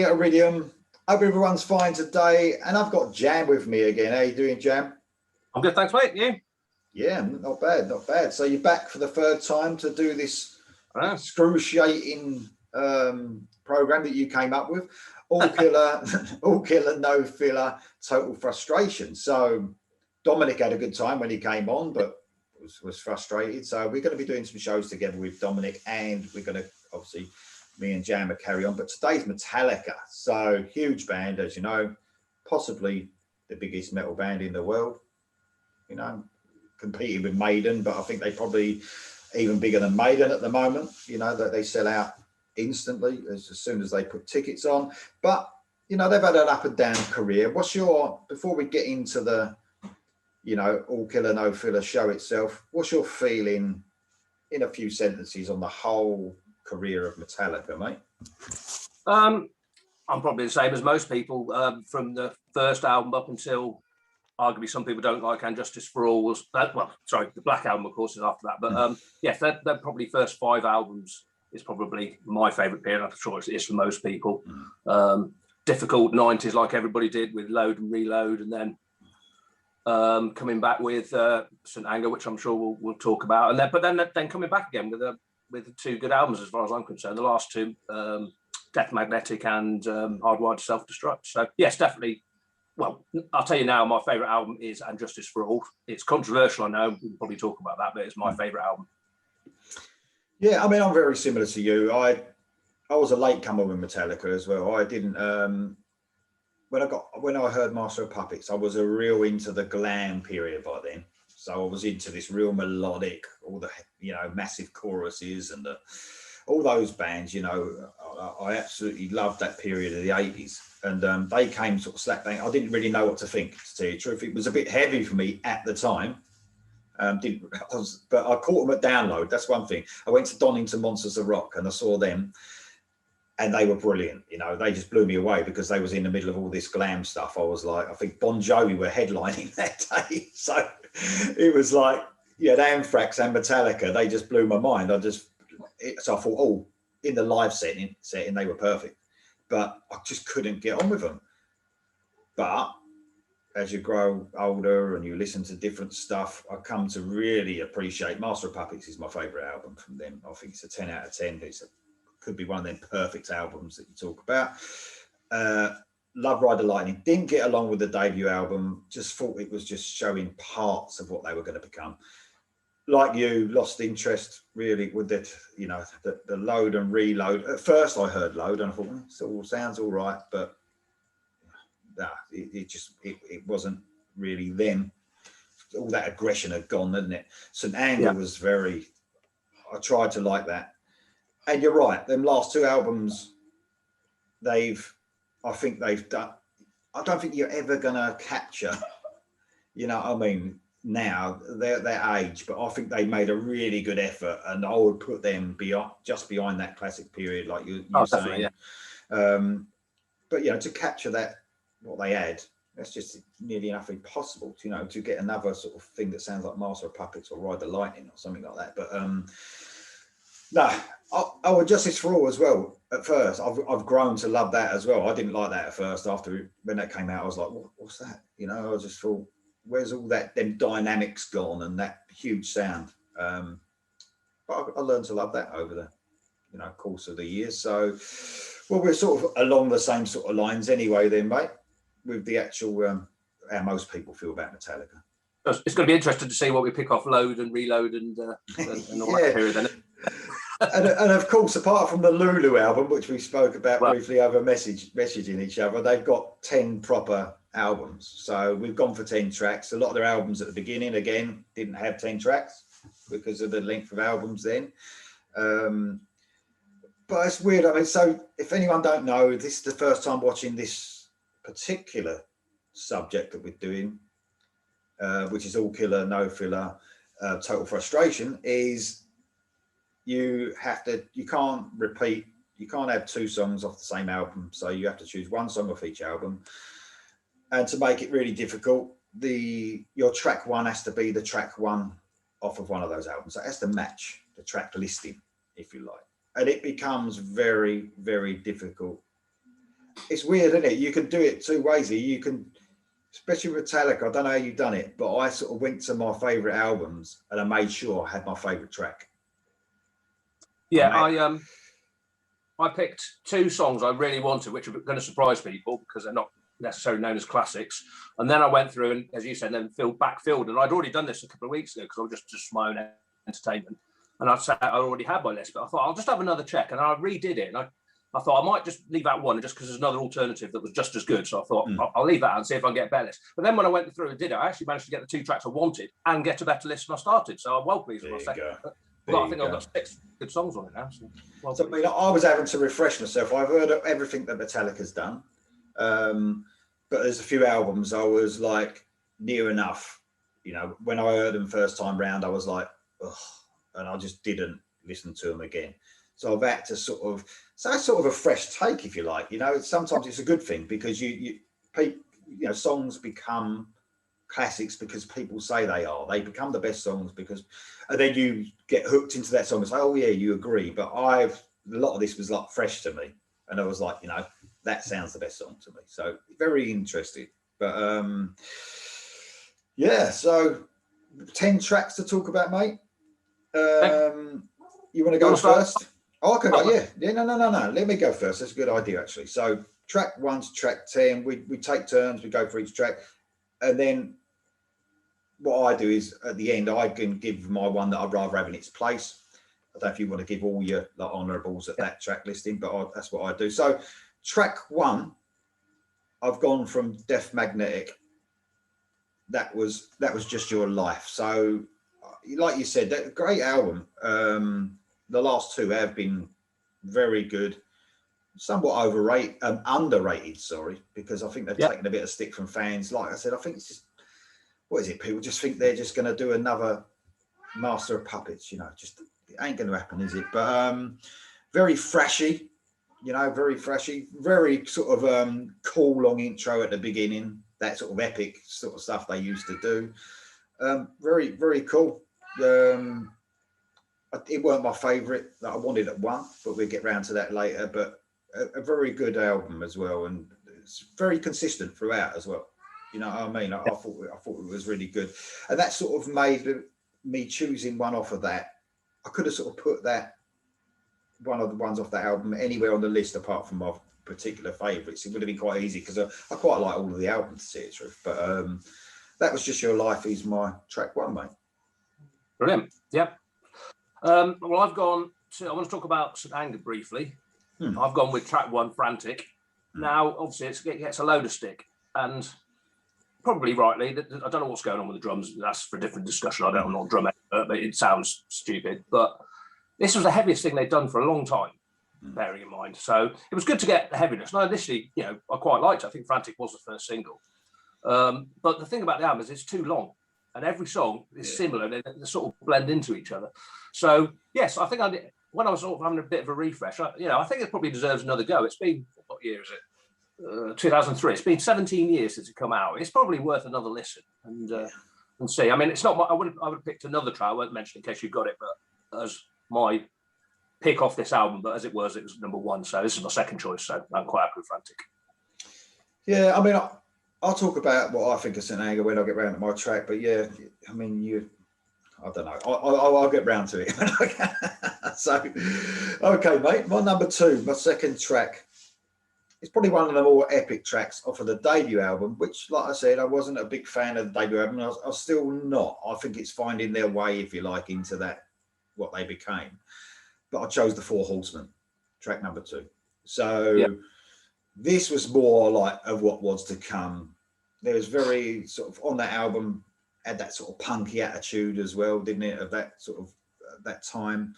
at Iridium. Hope everyone's fine today. And I've got Jam with me again. How you doing, Jam? I'm good, thanks, mate. You? Yeah, not bad, not bad. So you're back for the third time to do this excruciating program that you came up with. All killer, all killer, no filler, total frustration. So Dominic had a good time when he came on, but was frustrated. So we're going to be doing some shows together with Dominic, and we're going to obviously, me and Jam will carry on. But today's Metallica. So huge band, as you know, possibly the biggest metal band in the world. You know, competing with Maiden, but I think they probably even bigger than Maiden at the moment. You know, that they sell out instantly as soon as they put tickets on. But you know, they've had an up and down career. What's your, before we get into the, you know, all killer no filler show itself, what's your feeling in a few sentences on the whole career of Metallica, mate? I'm probably the same as most people. From the first album up until arguably some people don't like And Justice for All was well, sorry, the Black Album of course is after that, but yes, they're probably first 5 albums is probably my favorite period. I'm sure it is for most people. Difficult 90s, like everybody did, with Load and Reload, and then coming back with St. Anger, which I'm sure we'll talk about, and then coming back again with 2 good albums as far as I'm concerned. The last 2, Death Magnetic and Hardwired to Self-Destruct. So yes, definitely. Well, I'll tell you now, my favourite album is And Justice for All. It's controversial, I know. We'll probably talk about that, but it's my favourite album. Yeah, I mean, I'm very similar to you. I was a late comer with Metallica as well. I didn't when I heard Master of Puppets, I was a real into the glam period by then. So I was into this real melodic, all the, you know, massive choruses and all those bands. You know, I absolutely loved that period of the 80s. And they came sort of slap bang. I didn't really know what to think, to tell you the truth. It was a bit heavy for me at the time. But I caught them at download. That's one thing. I went to Donington Monsters of Rock and I saw them, and they were brilliant. You know, they just blew me away because they was in the middle of all this glam stuff. I was like, I think Bon Jovi were headlining that day. So it was like, yeah, Anthrax and Metallica, they just blew my mind. So I thought, oh, in the live setting, they were perfect. But I just couldn't get on with them. But as you grow older and you listen to different stuff, I come to really appreciate Master of Puppets is my favourite album from them. I think it's a 10 out of 10. Could be one of them perfect albums that you talk about. Love Ride the Lightning. Didn't get along with the debut album. Just thought it was just showing parts of what they were going to become. Like you, lost interest really with it, you know, the Load and Reload. At first I heard Load and I thought, it all sounds all right, but nah, it wasn't really them. All that aggression had gone, hadn't it? St. Anger was I tried to like that. And you're right, them last 2 albums, I think they've done, I don't think you're ever gonna capture, you know, I mean, now they're their age, but I think they made a really good effort, and I would put them behind that classic period, like you're saying. Yeah. But you know, to capture that, what they had, that's just nearly enough impossible to, you know, to get another sort of thing that sounds like Master of Puppets or Ride the Lightning or something like that. But no, Justice for All as well. At first, I've grown to love that as well. I didn't like that at first. After when that came out, I was like, what's that? You know, I just thought, where's all that them dynamics gone and that huge sound? But I learned to love that over the, you know, course of the years. So, well, we're sort of along the same sort of lines anyway, then, mate. With the actual how most people feel about Metallica. It's going to be interesting to see what we pick off Load and Reload and all that period then. and of course, apart from the Lulu album, which we spoke about briefly over messaging each other, they've got 10 proper albums. So we've gone for 10 tracks. A lot of their albums at the beginning, again, didn't have 10 tracks because of the length of albums then. But it's weird. I mean, so if anyone don't know, this is the first time watching this particular subject that we're doing, which is all killer, no filler, total frustration, is you can't repeat, you can't have 2 songs off the same album. So you have to choose 1 song off each album. And to make it really difficult, your track 1 has to be the track 1 off of one of those albums. So it has to match the track listing, if you like. And it becomes very, very difficult. it's weird, isn't it? You can do it two ways. You can, especially with Metallica. I don't know how you've done it, but I sort of went to my favourite albums and I made sure I had my favourite track. Yeah, I picked two songs I really wanted, which are going to surprise people because they're not necessarily known as classics. And then I went through and, as you said, then backfilled. And I'd already done this a couple of weeks ago because I was just for my own entertainment. And I already had my list, but I thought I'll just have another check. And I redid it. And I thought I might just leave out one just because there's another alternative that was just as good. So I thought I'll leave that and see if I can get a better list. But then when I went through and did it, I actually managed to get the two tracks I wanted and get a better list than I started. So I'm well pleased with my second. Well, I think I've got 6 good songs on it now. So I mean, I was having to refresh myself. I've heard of everything that Metallica's done, but there's a few albums I was like near enough. You know, when I heard them first time round, I was like, ugh, and I just didn't listen to them again. So I've had to sort of a fresh take, if you like. You know, sometimes it's a good thing because you know, songs become classics because people say they are. They become the best songs because, and then you get hooked into that song and say, oh yeah, you agree. But a lot of this was like fresh to me, and I was like, you know, that sounds the best song to me. So very interested. But yeah, so 10 tracks to talk about, mate. You want to go first? Oh, I can go. Yeah. No. Let me go first. That's a good idea, actually. So track 1 to track 10, we take turns. We go for each track. And then what I do is at the end, I can give my one that I'd rather have in its place. I don't know if you want to give all your honourables at that track listing, but that's what I do. So track 1, I've gone from Death Magnetic. That was Just Your Life. So like you said, that great album. The last 2 have been very good. Somewhat underrated, sorry, because I think they've taken a bit of stick from fans. Like I said, I think it's just, what is it? People just think they're just going to do another Master of Puppets, you know, just it ain't going to happen, is it? But very flashy, you know, very sort of cool long intro at the beginning, that sort of epic sort of stuff they used to do. Very, very cool. It weren't my favourite that I wanted at 1, but we'll get round to that later. But a very good album as well, and it's very consistent throughout as well. You know what I mean? I thought it was really good, and that sort of made me choosing one off of that. I could have sort of put that one of the ones off that album anywhere on the list apart from my particular favourites. It would have been quite easy because I quite like all of the albums, to say the truth. But that was Just Your Life is my track 1, mate. Brilliant. Yeah. Well, I want to talk about St Anger briefly. I've gone with track 1, Frantic. Now, obviously, it gets a load of stick, and probably rightly. I don't know what's going on with the drums. That's for a different discussion. I'm not a drum expert, but it sounds stupid. But this was the heaviest thing they'd done for a long time, bearing in mind. So it was good to get the heaviness. Now, initially, you know, I quite liked it. I think Frantic was the first single. But the thing about the album is it's too long. And every song is similar. They sort of blend into each other. So, yes, I think when I was sort of having a bit of a refresh, I think it probably deserves another go. It's been, what year is it? 2003. It's been 17 years since it come out. It's probably worth another listen and see. I mean, it's not. I would have picked another track. I won't mention in case you got it, but as my pick off this album. But as it was number 1. So this is my second choice. So I'm quite happy with Frantic. Yeah, I mean, I'll talk about what I think of St Anger when I get round to my track. But yeah, I mean, I don't know. I'll get round to it. So, okay, mate. My number 2, my second track. It's probably one of the more epic tracks off of the debut album, which, like I said, I wasn't a big fan of the debut album. I'm still not. I think it's finding their way, if you like, into that, what they became. But I chose the 4 Horsemen, track number 2. So this was more like of what was to come. There was very sort of on that album, had that sort of punky attitude as well, didn't it? Of that sort of that time.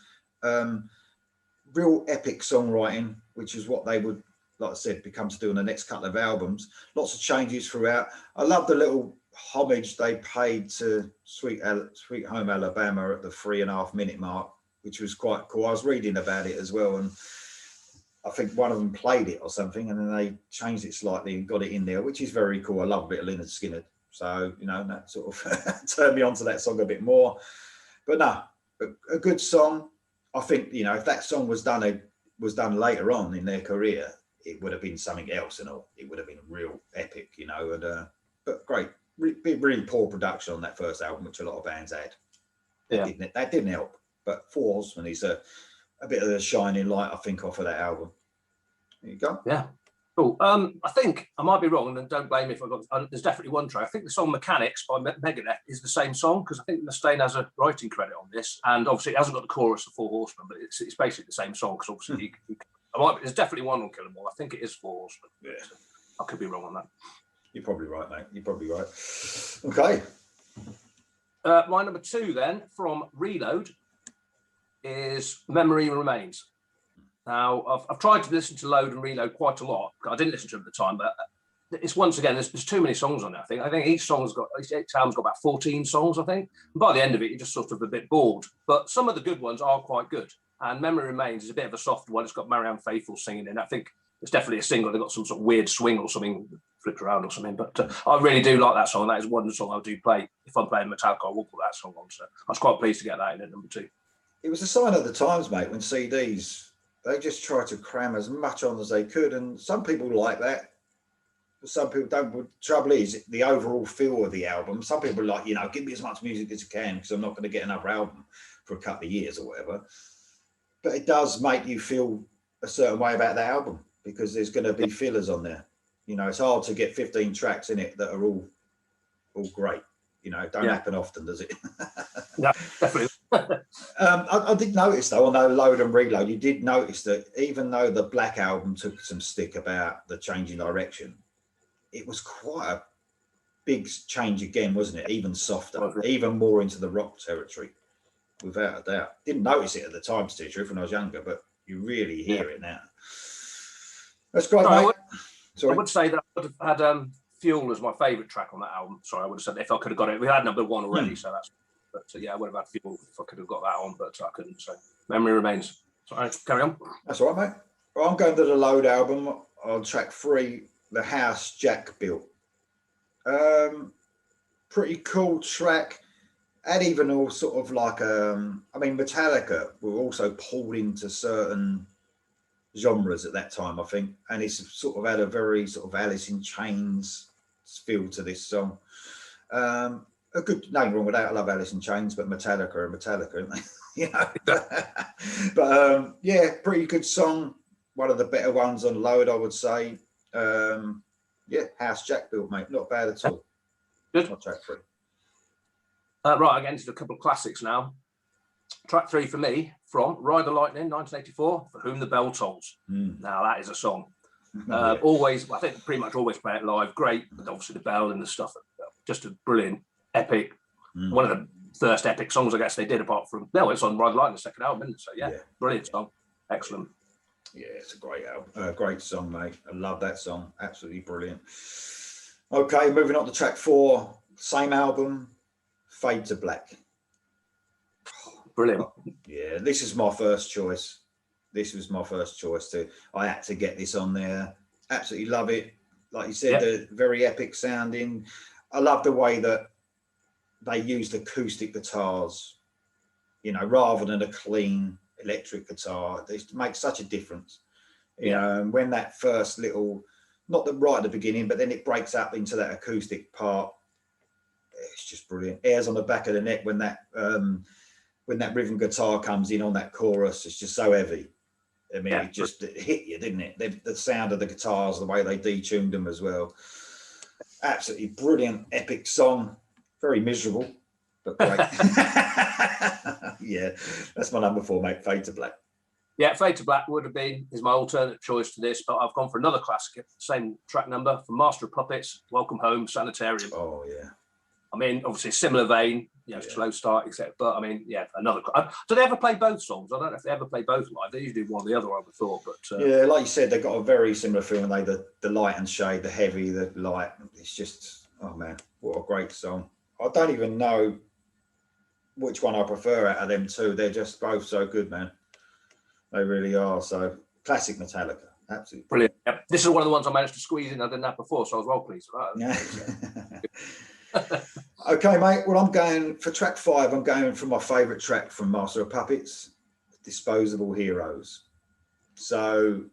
Real epic songwriting, which is what they would, like I said, become to do on the next couple of albums. Lots of changes throughout. I love the little homage they paid to Sweet Home Alabama at the 3.5 minute mark, which was quite cool. I was reading about it as well, and I think one of them played it or something, and then they changed it slightly and got it in there, which is very cool. I love a bit of Lynyrd Skynyrd. So, you know, that sort of turned me onto that song a bit more. But no, a good song. I think, you know, if that song was done later on in their career, it would have been something else, and it would have been real epic, you know. And but great, really poor production on that first album, which a lot of bands had. That didn't help. But Four Horsemen is a bit of a shining light, I think, off of that album. There you go. Yeah. Cool. I think I might be wrong, and don't blame me if I got. There's definitely one track. I think the song "Mechanics" by Megadeth is the same song, because I think Mustaine has a writing credit on this, and obviously it hasn't got the chorus of Four Horsemen, but it's basically the same song. Because obviously, there's definitely one on Kill 'Em All. I think it is Four Horsemen. Yeah. I could be wrong on that. You're probably right, mate. You're probably right. Okay. My number 2 then from Reload is "Memory Remains." Now, I've tried to listen to Load and Reload quite a lot. I didn't listen to them at the time, but it's once again, there's too many songs on it, I think each album's got about 14 songs, I think. And by the end of it, you're just sort of a bit bored. But some of the good ones are quite good. And Memory Remains is a bit of a soft one. It's got Marianne Faithfull singing in. I think it's definitely a single. They've got some sort of weird swing or something flipped around or something. But I really do like that song. That is one song I do play. If I'm playing Metallica, I will put that song on. So I was quite pleased to get that in at number 2. It was a sign of the times, mate, when CDs, they just try to cram as much on as they could. And some people like that. Some people don't. The trouble is the overall feel of the album. Some people like, you know, give me as much music as you can, because I'm not going to get another album for a couple of years or whatever. But it does make you feel a certain way about the album, because there's going to be fillers on there. You know, it's hard to get 15 tracks in it that are all great. You know, it don't happen often, does it? No, definitely. I did notice, though, on that Load and Reload, you did notice that even though the Black Album took some stick about the change in direction, it was quite a big change again, wasn't it? Even softer, even more into the rock territory, without a doubt. Didn't notice it at the time, to tell you the truth, when I was younger, but you really hear it now. That's great, mate. I would say that I would have had Fuel as my favourite track on that album. Sorry, I would have said if I could have got it. We had number 1 already, so that's. But I would have had Fuel if I could have got that on, but I couldn't. So Memory Remains. Sorry, carry on. That's all right, mate. Well, I'm going to the Load album on track 3, The House Jack Built. Pretty cool track. And even all sort of like, I mean, Metallica were also pulled into certain genres at that time, I think. And it's sort of had a very sort of Alice in Chains feel to this song. A good, nothing wrong with that. I love Alice in Chains, but Metallica are Metallica, aren't they? You know. But yeah, pretty good song. One of the better ones on Load, I would say. Yeah, House Jack Built, mate. Not bad at all. Good. On track 3. Right, again, to a couple of classics now. Track 3 for me from Ride the Lightning, 1984, For Whom the Bell Tolls. Now, that is a song. Always, I think pretty much always play it live. Great, obviously the bell and the stuff. Just a brilliant, epic, one of the first epic songs I guess they did, apart from, no, it's on Ride the Lightning, the second album, isn't it? So yeah, brilliant song. Excellent. Yeah, it's a great album. Great song, mate. I love that song. Absolutely brilliant. Okay, moving on to track 4. Same album, Fade to Black. Brilliant. Yeah, this is my first choice. This was my first choice I had to get this on there. Absolutely love it. Like you said, the very epic sounding. I love the way that they used acoustic guitars, you know, rather than a clean electric guitar. It makes such a difference. You know, and when that first little, not the right at the beginning, but then it breaks up into that acoustic part, it's just brilliant. Hairs on the back of the neck when that rhythm guitar comes in on that chorus. It's just so heavy. I mean, it hit you, didn't it? The sound of the guitars, the way they detuned them as well. Absolutely brilliant, epic song. Very miserable, but great. Yeah, that's my number 4, mate. Fade to Black. Yeah, Fade to Black is my alternate choice to this, but I've gone for another classic, same track number from Master of Puppets, Welcome Home, Sanitarium. Oh, yeah. I mean, obviously, similar vein, you know, slow start, etc. But I mean, yeah, another. Do they ever play both songs? I don't know if they ever play both live. They usually do one or the other, I would have thought. But yeah, like you said, they've got a very similar feel. And the light and shade, the heavy, the light. It's just, oh man, what a great song. I don't even know which one I prefer out of them two. They're just both so good, man. They really are. So classic Metallica, absolutely brilliant. Yep. This is one of the ones I managed to squeeze in. I didn't have before, so I was well pleased with that. Yeah. Okay, mate. Well, I'm going for track 5. I'm going for my favourite track from Master of Puppets, Disposable Heroes. So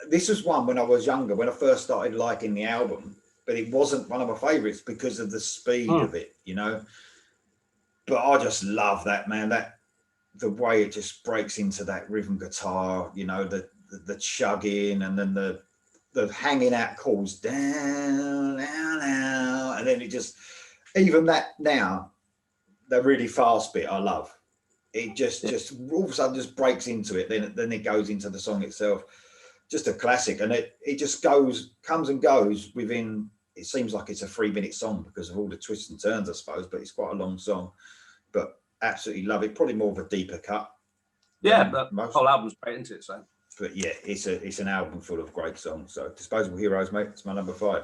this was one when I was younger, when I first started liking the album, but it wasn't one of my favourites because of the speed of it, you know. But I just love that, man. That the way it just breaks into that rhythm guitar, you know, the chugging, and then the hanging out chords down, down, down, and then it just, even that now, the really fast bit I love. It just all of a sudden just breaks into it. Then it goes into the song itself. Just a classic, and it just comes and goes within. It seems like it's a 3-minute song because of all the twists and turns, I suppose, but it's quite a long song. But absolutely love it. Probably more of a deeper cut. Yeah, but most whole album's great, isn't it? So, but yeah, it's an album full of great songs. So, Disposable Heroes, mate. It's my number 5.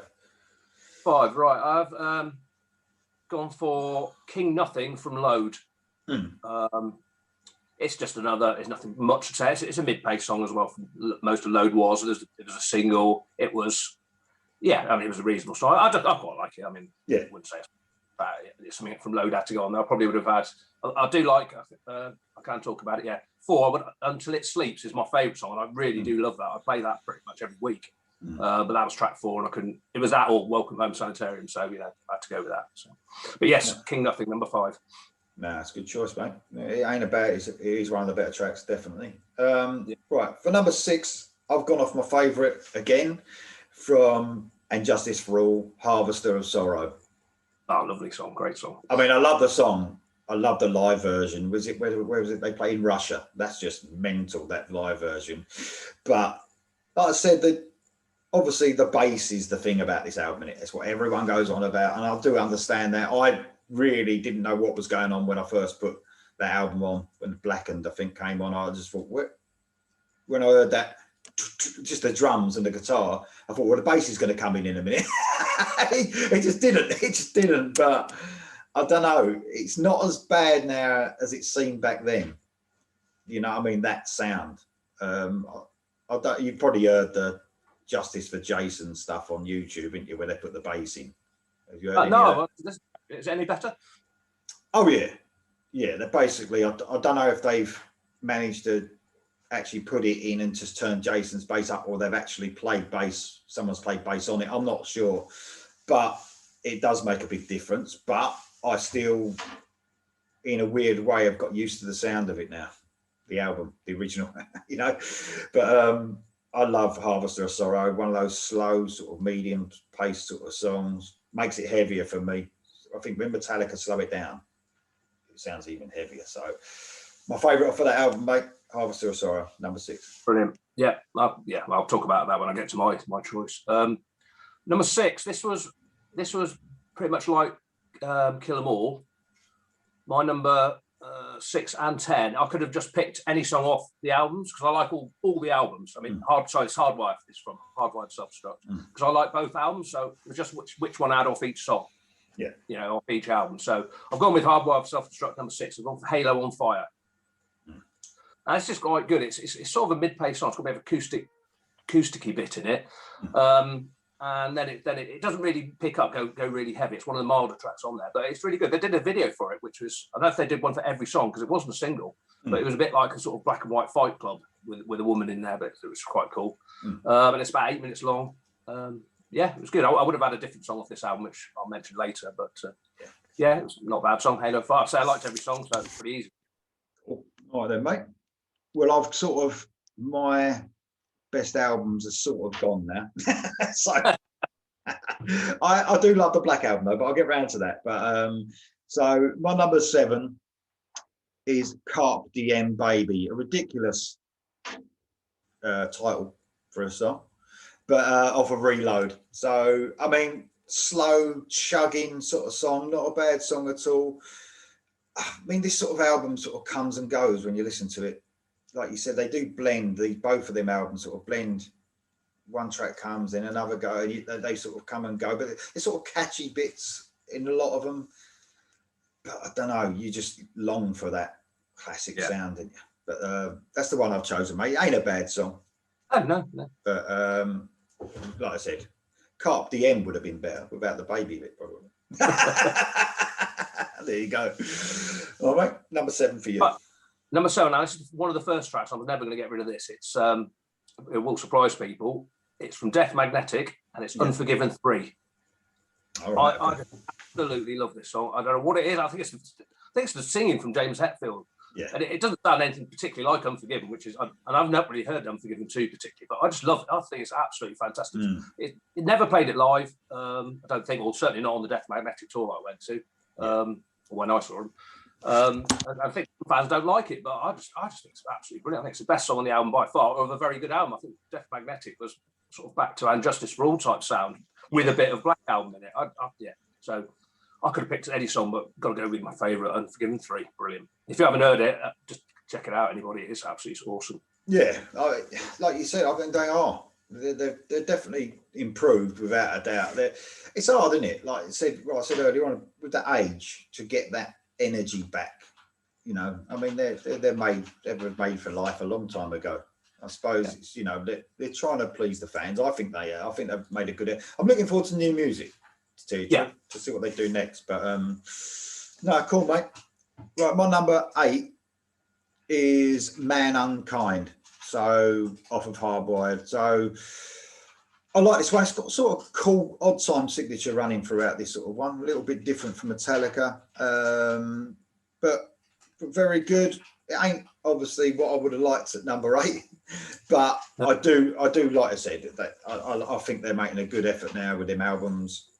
5, right? I've gone for King Nothing from Load. It's just another. There's nothing much to say. It's a mid-pace song as well. Most of Load was. It was a single. It was, yeah. I mean, it was a reasonable song. I quite like it. I mean, yeah, I wouldn't say it's something from Load had to go on there. I probably would have had. I do like. I can't talk about it yet. 4, but Until It Sleeps is my favourite song, and I really do love that. I play that pretty much every week. But that was track 4, and I couldn't. It was that or Welcome Home Sanitarium, so you know I had to go with that. So, but yes, King Nothing, number 5. Nah, it's a good choice, mate. It ain't a bad. It is one of the better tracks, definitely. Right, for number 6, I've gone off my favourite again from And Justice for All, Harvester of Sorrow. Oh, lovely song, great song. I mean, I love the song. I love the live version. Was it where was it? They played in Russia. That's just mental, that live version. But like I said, obviously the bass is the thing about this album. It's what everyone goes on about, and I do understand that. I really didn't know what was going on when I first put that album on, when Blackened, I think, came on. I just thought, when I heard that, just the drums and the guitar, I thought, well, the bass is going to come in a minute. It just didn't. But I don't know. It's not as bad now as it seemed back then. You know what I mean? That sound. You've probably heard the Justice for Jason stuff on YouTube, haven't you, where they put the bass in? Have you heard no, is it any better? Oh, yeah. Yeah, they're basically, I don't know if they've managed to actually put it in and just turn Jason's bass up, or they've actually played bass, someone's played bass on it. I'm not sure. But it does make a big difference. But I still, in a weird way, have got used to the sound of it now. The album, the original, you know. But I love Harvester of Sorrow, one of those slow, sort of medium pace sort of songs. Makes it heavier for me. I think when Metallica slow it down, it sounds even heavier. So my favourite for that album, mate, Harvester of Sorrow, number 6. Brilliant. Yeah, I'll talk about that when I get to my choice. Number 6, this was pretty much like Kill 'Em All. My number 6 and 10, I could have just picked any song off the albums because I like all the albums. I mean, it's Hardwired. It's from Hardwired Self-Destruct because I like both albums. So it was just which one I had off each song. Yeah, you know, off each album. So I've gone with Hardwired Self-Destruct number 6. I've gone for Halo on Fire. And it's just quite good. It's sort of a mid-pace song. It's got a bit of acousticy bit in it. And then it doesn't really pick up, go really heavy. It's one of the milder tracks on there, but it's really good. They did a video for it, which was, I don't know if they did one for every song because it wasn't a single, but it was a bit like a sort of black and white fight club with a woman in there, but it was quite cool. And it's about 8 minutes long. Yeah, it was good. I would have had a different song off this album, which I'll mention later, but yeah, it was not a bad song. Halo Fire. So I liked every song, so it's pretty easy. All right then, mate. Well, I've sort of, my best albums are sort of gone now. So I do love the Black Album though, but I'll get round to that. But so my number 7 is Carpe Diem Baby, a ridiculous title for a song, but off of Reload. So I mean, slow chugging sort of song, not a bad song at all. I mean, this sort of album sort of comes and goes when you listen to it. Like you said, they do blend. Both of them albums sort of blend. One track comes, then another go, and they sort of come and go. But there's sort of catchy bits in a lot of them. But I don't know, you just long for that classic sound, didn't you? But that's the one I've chosen, mate. It ain't a bad song. Oh, no. But like I said, Carpe Diem would have been better without the baby bit, probably. There you go. All right, number 7 for you. Number 7, now this is one of the first tracks. I was never going to get rid of this. It's it will surprise people. It's from Death Magnetic, and it's Unforgiven 3. Right, I just absolutely love this song. I don't know what it is. I think it's the singing from James Hetfield. Yeah. And it doesn't sound anything particularly like Unforgiven, which is, and I've not really heard Unforgiven 2 particularly, but I just love it. I think it's absolutely fantastic. It never played it live, I don't think, or certainly not on the Death Magnetic tour I went to, or when I saw them. I think fans don't like it, but I just think it's absolutely brilliant. I think it's the best song on the album by far, of a very good album. I think Death Magnetic was sort of back to And Justice for All type sound with a bit of Black Album in it. So I could have picked any song, but got to go with my favourite, Unforgiven 3. Brilliant. If you haven't heard it, just check it out, anybody. It's absolutely awesome. Yeah, like you said, I think they are. They're definitely improved without a doubt. It's hard, isn't it? Like I said earlier on, with that age, to get that energy back. You know, I mean, they were made for life a long time ago. I suppose it's, you know, they're trying to please the fans. I think they are. I think they've made a good. I'm looking forward to new music to see what they do next. But no, cool, mate. Right, my number 8 is Man Unkind. So off of Hardwired. So I like this one. It's got sort of cool odd time signature running throughout this sort of one. A little bit different from Metallica, but very good. It ain't obviously what I would have liked at number 8, but I do like I said that I think they're making a good effort now with them albums.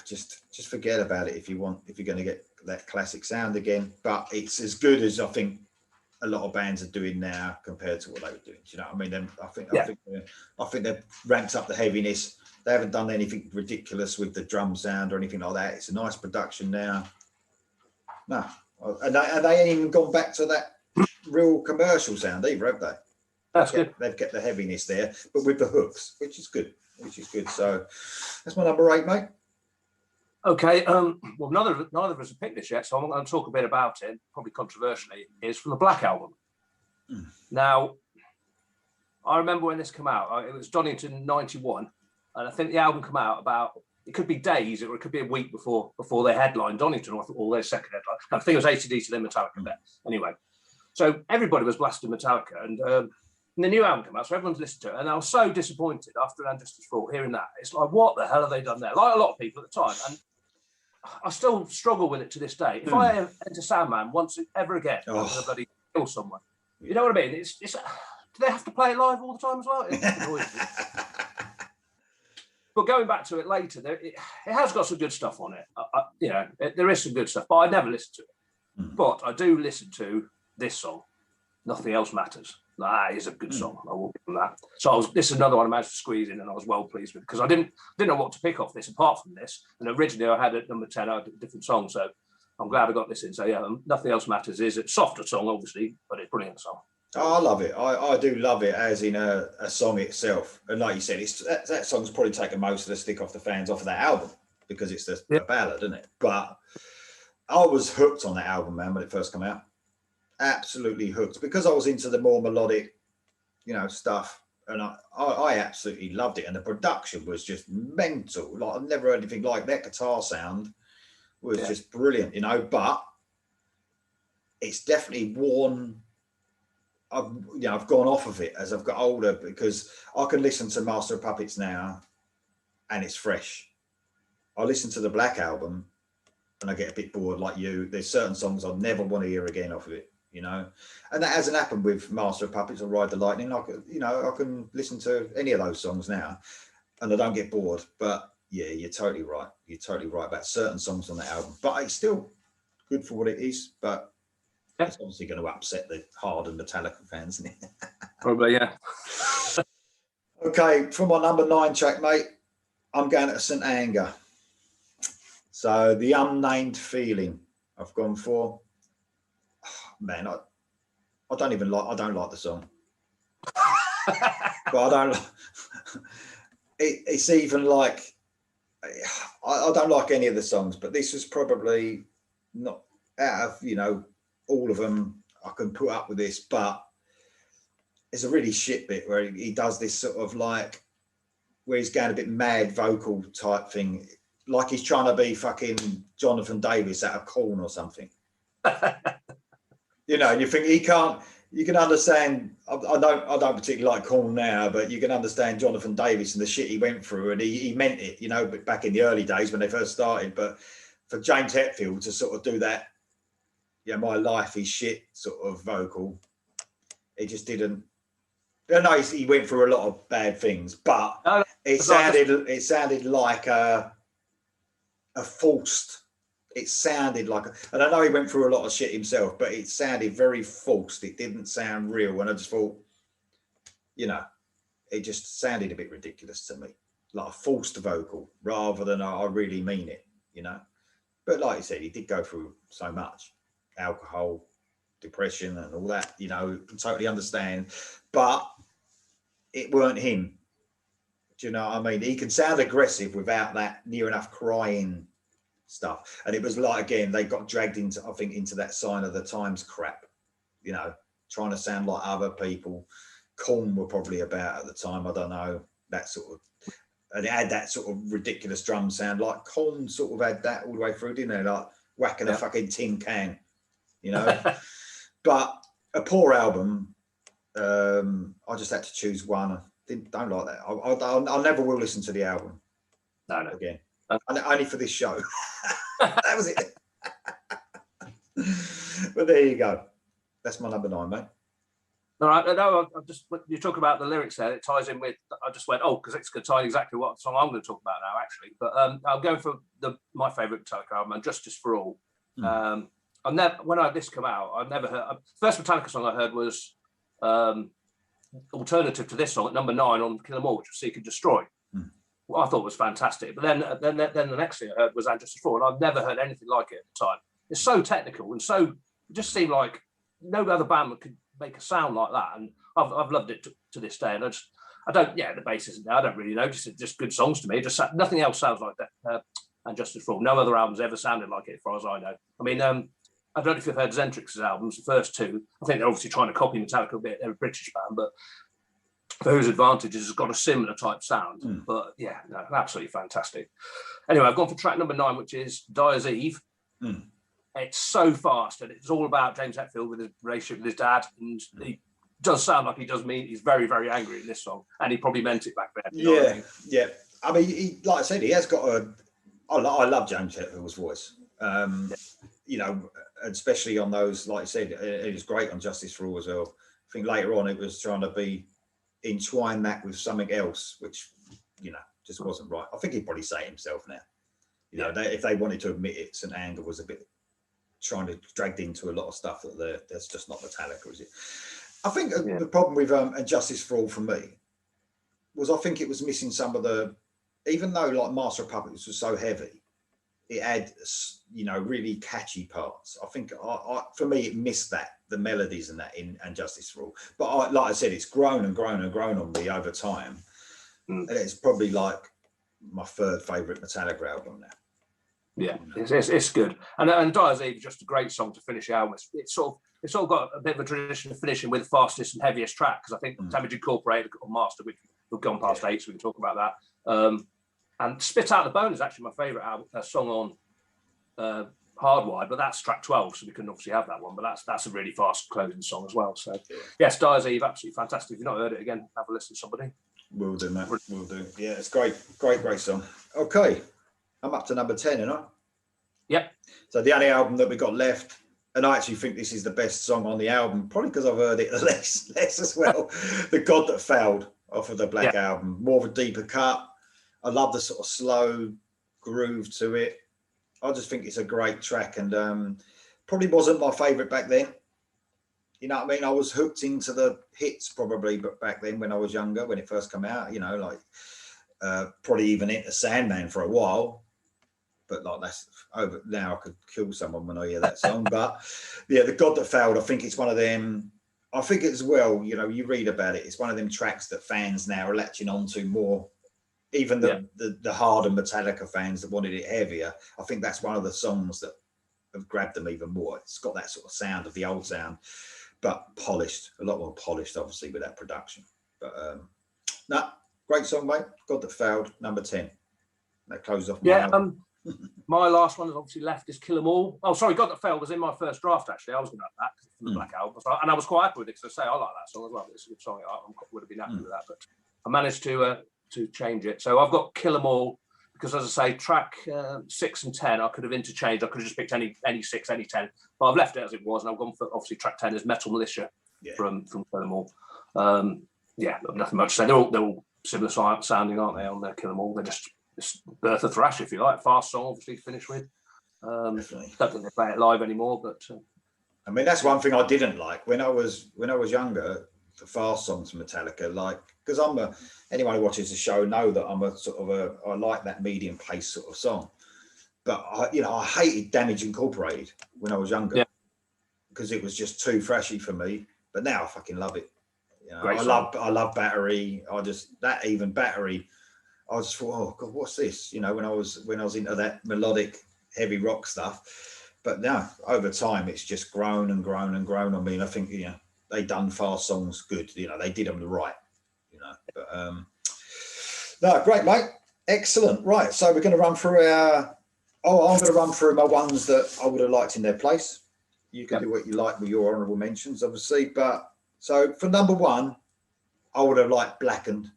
Just forget about it if you're going to get that classic sound again. But it's as good as I think a lot of bands are doing now compared to what they were doing. Do you know what I mean? I think they've ramped up the heaviness. They haven't done anything ridiculous with the drum sound or anything like that. It's a nice production now. No, and they ain't even gone back to that real commercial sound either, have they? That's good. They've kept the heaviness there, but with the hooks, which is good. So that's my number 8, mate. Okay, well, neither of us have picked this yet, so I'm going to talk a bit about it, probably controversially, is from the Black Album. Now, I remember when this came out, it was Donington 91, and I think the album came out about, it could be days, or it could be a week before they headlined Donington, or their second headline. I think it was AC/DC, then Metallica there. Anyway, so everybody was blasting Metallica, and the new album came out, so everyone's listened to it, and I was so disappointed after And Justice for All, hearing that. It's like, what the hell have they done there? Like a lot of people at the time, and I still struggle with it to this day. If I enter Sandman once ever again, I'm going to bloody kill someone. You know what I mean? It's do they have to play it live all the time as well? But going back to it later, it has got some good stuff on it. There is some good stuff, but I never listen to it. But I do listen to this song, Nothing Else Matters. That is a good song. I will give them that. So this is another one I managed to squeeze in, and I was well pleased with, because I didn't know what to pick off this apart from this. And originally I had at number 10, I had a different song. So I'm glad I got this in. So yeah, Nothing Else Matters is a softer song, obviously, but it's a brilliant song. Oh, I love it. I do love it as in a song itself. And like you said, that song's probably taken most of the stick off the fans off of that album, because it's a ballad, isn't it? But I was hooked on that album, man, when it first came out. Absolutely hooked, because I was into the more melodic, stuff, and I absolutely loved it. And the production was just mental. Like, I've never heard anything like that. Guitar sound was just brilliant, but it's definitely worn. I've gone off of it as I've got older, because I can listen to Master of Puppets now and it's fresh. I listen to the Black Album and I get a bit bored, like you. There's certain songs I'll never want to hear again off of it, and that hasn't happened with Master of Puppets or Ride the Lightning. I can listen to any of those songs now and I don't get bored. But yeah, you're totally right. You're totally right about certain songs on that album, but it's still good for what it is. But it's obviously going to upset the hardened Metallica fans, isn't it? Probably, yeah. Okay, for my number 9 track, mate, I'm going to St. Anger. So The Unnamed Feeling I've gone for. Oh, man, I don't like the song. But I don't. It's even like, I don't like any of the songs, but this was probably not out of, all of them. I can put up with this, but it's a really shit bit where he does this sort of like, where he's going a bit mad vocal type thing, like he's trying to be fucking Jonathan Davis out of Korn or something. And you think he can't, you can understand. I don't particularly like Corn now, but you can understand Jonathan Davis and the shit he went through, and he meant it, you know. But back in the early days when they first started, but for James Hetfield to sort of do that, yeah, my life is shit sort of vocal, it just didn't. I know he went through a lot of bad things, but it sounded like a forced. It sounded like, and I know he went through a lot of shit himself, but it sounded very forced. It didn't sound real, and I just thought, you know, it just sounded a bit ridiculous to me, like a forced vocal rather than I really mean it, you know. But like you said, he did go through so much, alcohol, depression, and all that, you know. Totally understand, but it weren't him. Do you know what I mean? He can sound aggressive without that near enough crying stuff. And it was like, again, they got dragged into, I think, into that Sign of the Times crap, you know, trying to sound like other people. Korn were probably about at the time, I don't know, that sort of, and it had that sort of ridiculous drum sound, like Korn sort of had that all the way through, didn't they? Like whacking a fucking tin can, you know. But a poor album. I just had to choose one. Don't like that. I never will listen to the album. No. Again. Only for this show. That was it. But there you go. That's my number 9, mate. All right. No, I just, you talk about the lyrics there. It ties in with. I just went, because it's going to tie in exactly what song I'm going to talk about now, actually. But I'm going for my favourite Metallica album, and Justice for All. When this come out, I've never heard. First Metallica song I heard was alternative to this song at number 9 on Kill 'Em All, which was Seek and Destroy. What I thought was fantastic. But then the next thing I heard was And Justice for All, and I've never heard anything like it at the time. It's so technical and so, it just seemed like no other band could make a sound like that. And I've loved it to this day. And the bass isn't there. I don't really know. Just good songs to me. Just nothing else sounds like that. And Justice for All. No other albums ever sounded like it, as far as I know. I mean, I don't know if you've heard Zentrix's albums, the first 2. I think they're obviously trying to copy Metallica a bit. They're a British band, but for whose advantages, has got a similar type sound. But yeah, no, absolutely fantastic. Anyway, I've gone for track number 9, which is Dyer's Eve. It's so fast, and it's all about James Hetfield with his relationship with his dad, and he does sound like he does mean he's very, very angry in this song, and he probably meant it back then. Yeah. I mean, he, like I said, he has got I love James Hetfield's voice. You know, especially on those, like I said, it was great on Justice for All as well. I think later on it was trying to entwine that with something else, which, you know, just wasn't right. I think he'd probably say it himself now. You know, if they wanted to admit it, St. Anger was a bit dragged into a lot of stuff that's just not Metallica, is it? I think the problem with Justice for All for me was I think it was missing some of the, even though like Master of Puppets was so heavy, it had, you know, really catchy parts. I think for me, it missed the melodies and that in And Justice for All. But like I said, it's grown and grown and grown on me over time. And it's probably like my 3rd favourite Metallica album now. Yeah, it's good. And Dyer's Eve is just a great song to finish the album. It's sort of got a bit of a tradition of finishing with the fastest and heaviest track, because I think Damage Incorporated on Master, we've gone past 8, so we can talk about that. And Spit Out the Bone is actually my favourite song on Hardwired, but that's track 12, so we couldn't obviously have that one. But that's a really fast closing song as well. So yes, Dyer's Eve, absolutely fantastic. If you've not heard it again, have a listen to somebody. Will do, mate. Will do. Yeah, it's great song. Okay, I'm up to number 10, and Yep. So the only album that we got left, and I actually think this is the best song on the album, probably because I've heard it less as well. The God That Failed off of the Black Album, more of a deeper cut. I love the sort of slow groove to it. I just think it's a great track, and probably wasn't my favourite back then. You know what I mean? I was hooked into the hits probably, but back then when I was younger, when it first came out, you know, like probably even into Sandman for a while. But like that's over now. I could kill someone when I hear that song. But yeah, The God That Failed, I think it's one of them. I think as well, you know, you read about it, it's one of them tracks that fans now are latching onto more. Even the harder Metallica fans that wanted it heavier, I think that's one of the songs that have grabbed them even more. It's got that sort of sound of the old sound, but polished, a lot more polished, obviously, with that production. But great song, mate. God That Failed, number 10. That closes off my album. My last one is obviously left is Kill 'Em All. Oh, sorry, God That Fell was in my first draft, actually. I was going to have that from the Black Album. And I was quite happy with it, because I say I like that song as well. It's a good song. I would have been happy with that, but I managed to change it. So I've got Kill 'Em All, because as I say, track 6 and 10, I could have interchanged. I could have just picked any 6, any 10. But I've left it as it was, and I've gone for, obviously, track 10 is Metal Militia from Kill 'Em All. Nothing much to say. They're all similar sounding, aren't they, on their Kill 'Em All? They're just Birth of Thrash, if you like. Fast song, obviously, to finish with. Don't think they play it live anymore, but I mean, that's one thing I didn't like when I was younger. The fast songs from Metallica, like, because anyone who watches the show know that I'm a sort of I like that medium pace sort of song. But I hated Damage Incorporated when I was younger because it was just too thrashy for me. But now I fucking love it. I love Battery. Even Battery. I just thought, oh God, what's this? When I was into that melodic heavy rock stuff. But now over time, it's just grown and grown and grown on me. And I think they done fast songs good. They did them right. But no, great, mate. Excellent. Right, so we're going to run through I'm going to run through my ones that I would have liked in their place. You can do what you like with your honourable mentions, obviously. But so for number 1, I would have liked Blackened.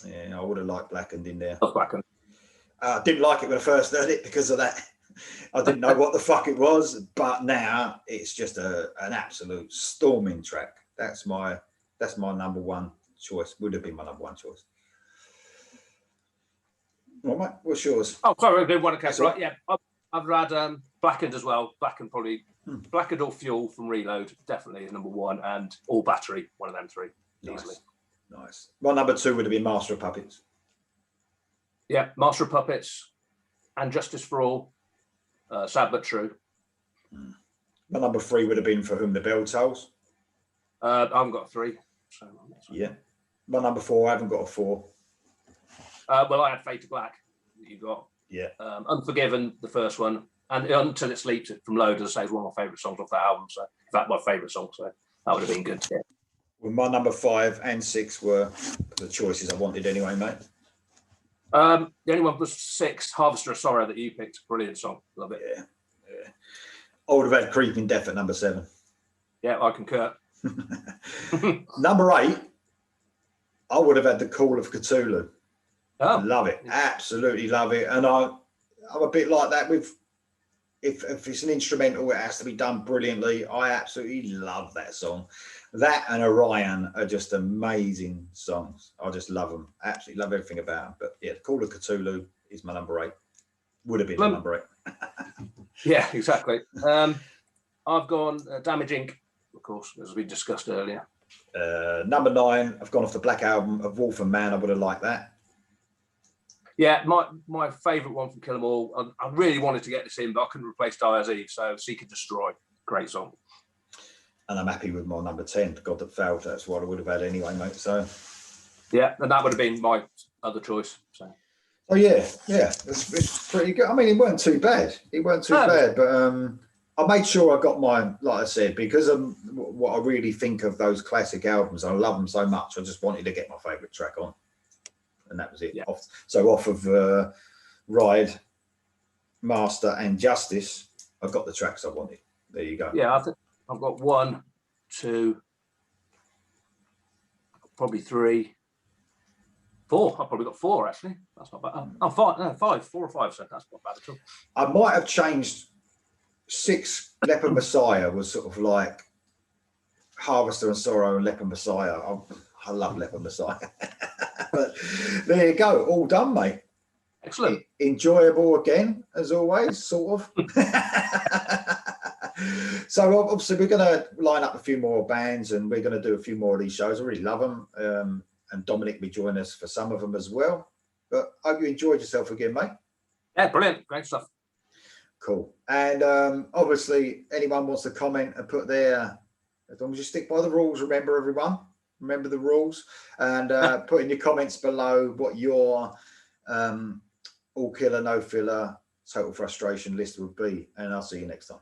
Yeah, I would have liked Blackened in there. Blackened. I didn't like it when I first heard it because of that. I didn't know what the fuck it was, but now it's just an absolute storming track. That's my number 1 choice. Would have been my number 1 choice. Well, mate, what's yours? Oh, sorry, I didn't want to catch right. Yeah, I've had Blackened as well. Blackened probably. Blackened or Fuel from Reload definitely is number 1, and All Battery, one of them 3 easily. Nice. My number 2 would have been Master of Puppets. Yeah, Master of Puppets and Justice for All. Sad but true. My number 3 would have been For Whom the Bell Tolls. I haven't got a 3. So yeah. My number 4, I haven't got a 4. Well, I had Fade to Black that you got. Yeah. Unforgiven, the first one. And Until It Sleeps from Load, as I say, is one of my favourite songs off that album. So, in fact, my favourite song. So that would have been good. Yeah. Well, my number 5 and 6 were the choices I wanted anyway, mate. The only one was 6, Harvester of Sorrow, that you picked. Brilliant song. Love it. Yeah. I would have had Creeping Death at number 7. Yeah, I concur. Number 8, I would have had The Call of Cthulhu. Oh. Love it. Absolutely love it. And I'm a bit like that with, if it's an instrumental, it has to be done brilliantly. I absolutely love that song. That and Orion are just amazing songs. I just love them. Absolutely love everything about them. But yeah, Call of Cthulhu is my number 8. Would have been my number 8. Yeah, exactly. I've gone Damage Inc., of course, as we discussed earlier. Number 9, I've gone off the Black Album of Wolf and Man. I would have liked that. Yeah, my favourite one from Kill 'Em All. I really wanted to get this in, but I couldn't replace Dyer's Eve, so Seek and Destroy. Great song. And I'm happy with my number 10, God That Fell. That's what I would have had anyway, mate. So yeah, and that would have been my other choice. So. Oh yeah, it's pretty good. I mean, it weren't too bad. But I made sure I got mine, like I said, because of what I really think of those classic albums. I love them so much. I just wanted to get my favourite track on, and that was it. Yeah. Off of Ride, Master, and Justice, I got the tracks I wanted. There you go. Yeah, I think I've got 1, 2, probably 3, 4. I've probably got 4 actually. That's not bad. Oh, 5, no, 5, 4 or 5. So that's not bad at all. I might have changed 6. Leper Messiah was sort of like Harvester and Sorrow and Leper Messiah. I love Leper Messiah. But there you go, all done, mate. Excellent. Enjoyable again, as always, sort of. So obviously we're going to line up a few more bands and we're going to do a few more of these shows. I really love them. And Dominic will join us for some of them as well. But I hope you enjoyed yourself again, mate. Yeah, brilliant. Great stuff. Cool. And obviously anyone wants to comment and put their, as long as you stick by the rules, remember everyone, remember the rules, and put in your comments below what your all killer, no filler, total frustration list would be. And I'll see you next time.